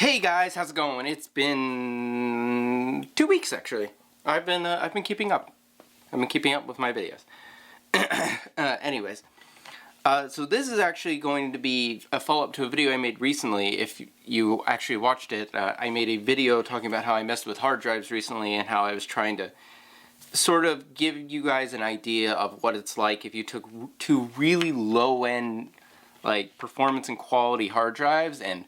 Hey guys, how's it going? It's been 2 weeks actually. I've been keeping up. I've been keeping up with my videos. Anyways, so this is actually going to be a follow-up to a video I made recently. If you actually watched it, I made a video talking about how I messed with hard drives recently and how I was trying to sort of give you guys an idea of what it's like if you took two really low-end, like, performance and quality hard drives and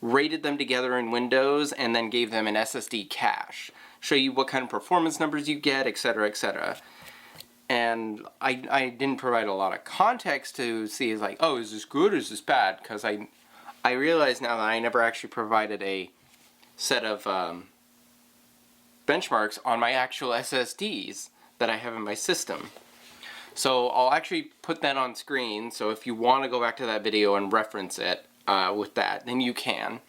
rated them together in Windows and then gave them an SSD cache. Show you what kind of performance numbers you get, etc., etc. And I didn't provide a lot of context to see, like, oh, is this good or is this bad? Because I realize now that I never actually provided a set of benchmarks on my actual SSDs that I have in my system. So I'll actually put that on screen, so if you want to go back to that video and reference it with that, then you can.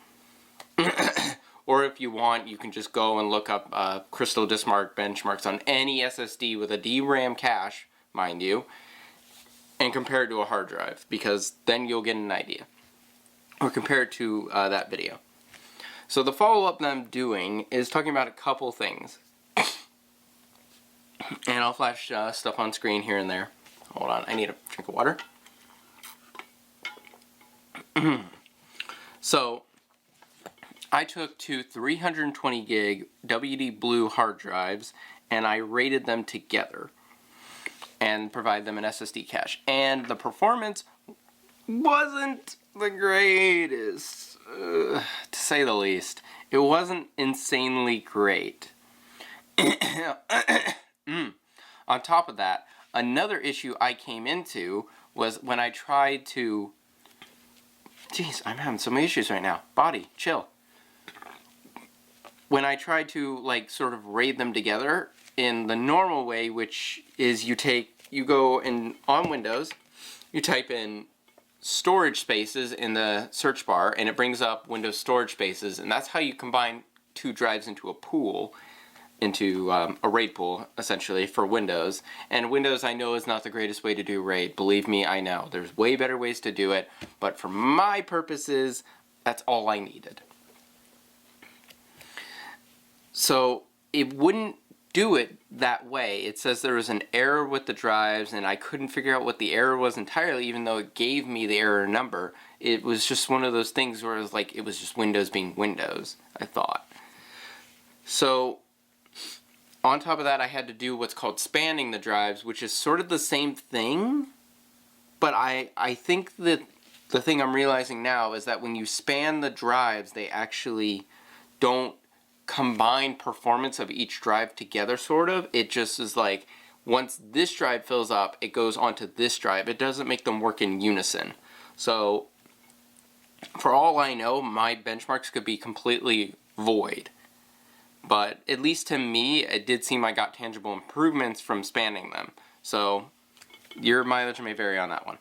Or if you want, you can just go and look up Crystal Disk Mark benchmarks on any SSD with a DRAM cache, mind you, and compare it to a hard drive, because then you'll get an idea. Or compare it to that video. So the follow-up that I'm doing is talking about a couple things. And I'll flash stuff on screen here and there. Hold on, I need a drink of water. So, I took two 320 gig WD Blue hard drives and I rated them together and provided them an SSD cache. And the performance wasn't the greatest, to say the least. It wasn't insanely great. On top of that, another issue I came into was when I tried to... Jeez, I'm having so many issues right now. Body, chill. When I tried to, like, sort of raid them together in the normal way, which is you go in on Windows, you type in storage spaces in the search bar, and it brings up Windows storage spaces, and that's how you combine two drives into a pool, into a RAID pool, essentially, for Windows. And Windows, I know, is not the greatest way to do RAID. Believe me, I know. There's way better ways to do it, but for my purposes, that's all I needed. So it wouldn't do it that way. It says there was an error with the drives, and I couldn't figure out what the error was entirely, even though it gave me the error number. It was just one of those things where it was like, it was just Windows being Windows, I thought. So on top of that, I had to do what's called spanning the drives, which is sort of the same thing, but I think that the thing I'm realizing now is that when you span the drives, they actually don't combine performance of each drive together, sort of. It just is like, once this drive fills up, it goes onto this drive. It doesn't make them work in unison. So, for all I know, my benchmarks could be completely void. But at least to me, it did seem I got tangible improvements from spanning them. So, your mileage may vary on that one.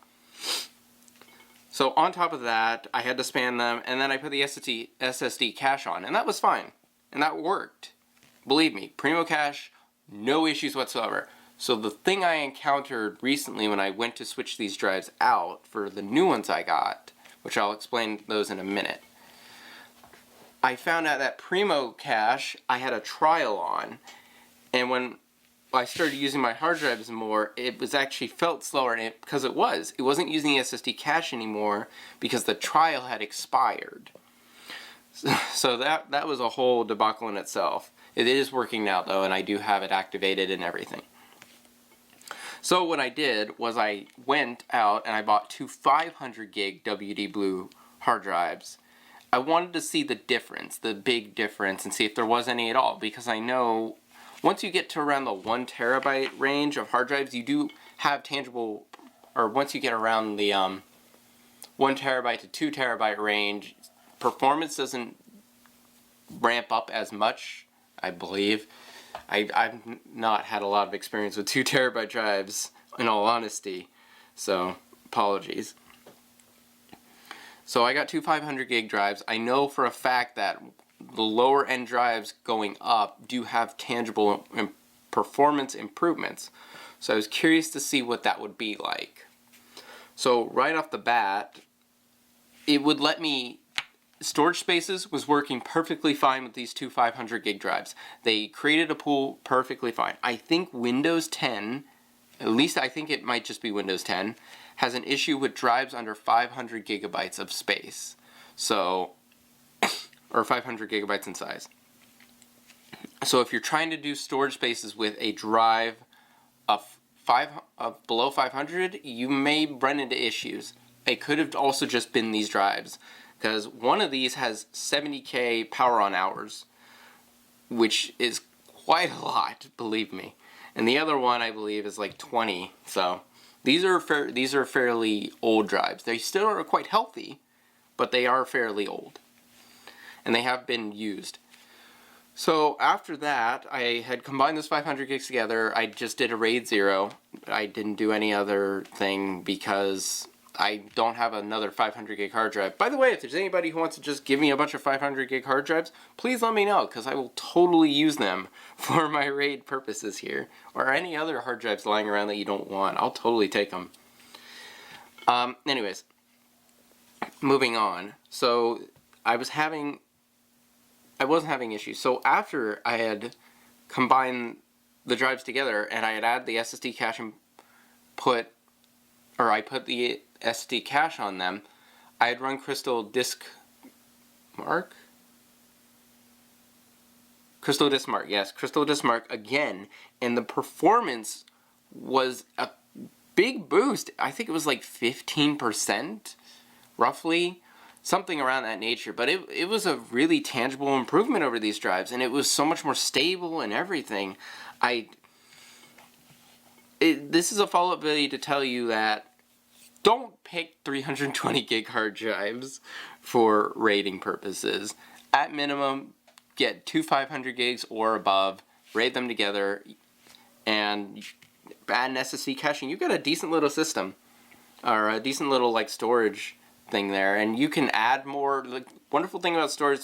So on top of that, I had to span them, and then I put the SSD cache on, and that was fine. And that worked. Believe me, Primo Cache, no issues whatsoever. So the thing I encountered recently when I went to switch these drives out for the new ones I got, which I'll explain those in a minute, I found out that Primo Cache I had a trial on, and when I started using my hard drives more, it was actually felt slower, and because it wasn't using the SSD cache anymore because the trial had expired. So that was a whole debacle in itself. It is working now though, and I do have it activated and everything. So what I did was I went out and I bought two 500 gig WD Blue hard drives. I wanted to see the difference, the big difference, and see if there was any at all, because I know once you get to around the 1 terabyte range of hard drives, you do have tangible, or once you get around the 1 terabyte to 2 terabyte range, performance doesn't ramp up as much, I believe. I've not had a lot of experience with 2 terabyte drives, in all honesty, so apologies. So I got two 500 gig drives. I know for a fact that the lower end drives going up do have tangible performance improvements. So I was curious to see what that would be like. So right off the bat, it would let me storage spaces was working perfectly fine with these two 500 gig drives. They created a pool perfectly fine. I think Windows 10, at least I think it might just be Windows 10, has an issue with drives under 500 gigabytes of space. So, or 500 gigabytes in size. So if you're trying to do storage spaces with a drive of below 500, you may run into issues. It could have also just been these drives, because one of these has 70K power on hours, which is quite a lot, believe me. And the other one, I believe, is like 20. So these are fairly old drives. They still are quite healthy, but they are fairly old, and they have been used. So after that, I had combined those 500 gigs together. I just did a RAID 0. I didn't do any other thing because I don't have another 500 gig hard drive. By the way, if there's anybody who wants to just give me a bunch of 500 gig hard drives, please let me know, because I will totally use them for my RAID purposes here. Or any other hard drives lying around that you don't want. I'll totally take them. Anyways, moving on. So I wasn't having issues. So after I had combined the drives together and I had added the SSD cache and I put the SSD cache on them, I had run Crystal Disk Mark again, and the performance was a big boost. I think it was like 15%, roughly. Something around that nature, but it was a really tangible improvement over these drives, and it was so much more stable and everything. This is a follow-up video to tell you that don't pick 320 gig hard drives for raiding purposes. At minimum, get two 500 gigs or above, RAID them together, and add an SSD cache, and you've got a decent little system, or a decent little like storage thing there, and you can add more. The wonderful thing about storage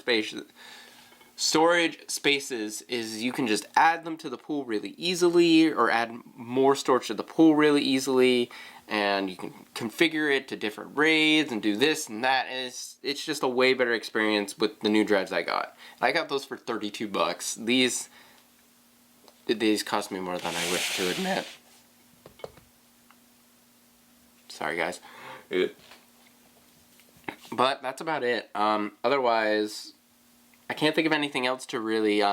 spaces is you can just add them to the pool really easily, or add more storage to the pool really easily, and you can configure it to different RAIDs and do this and that. And it's just a way better experience with the new drives I got. I got those for $32. These cost me more than I wish to admit. Sorry guys. But that's about it. Otherwise, I can't think of anything else to really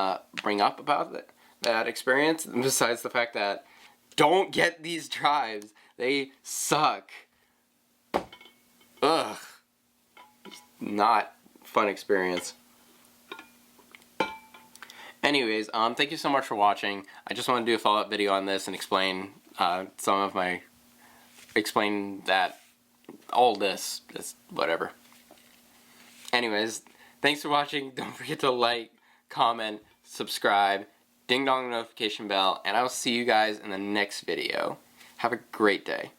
bring up about that experience, besides the fact that don't get these drives. They suck. Ugh. Not fun experience. Anyways, thank you so much for watching. I just want to do a follow-up video on this and explain explain that all this whatever. Anyways, thanks for watching. Don't forget to like, comment, subscribe, ding dong notification bell, and I will see you guys in the next video. Have a great day.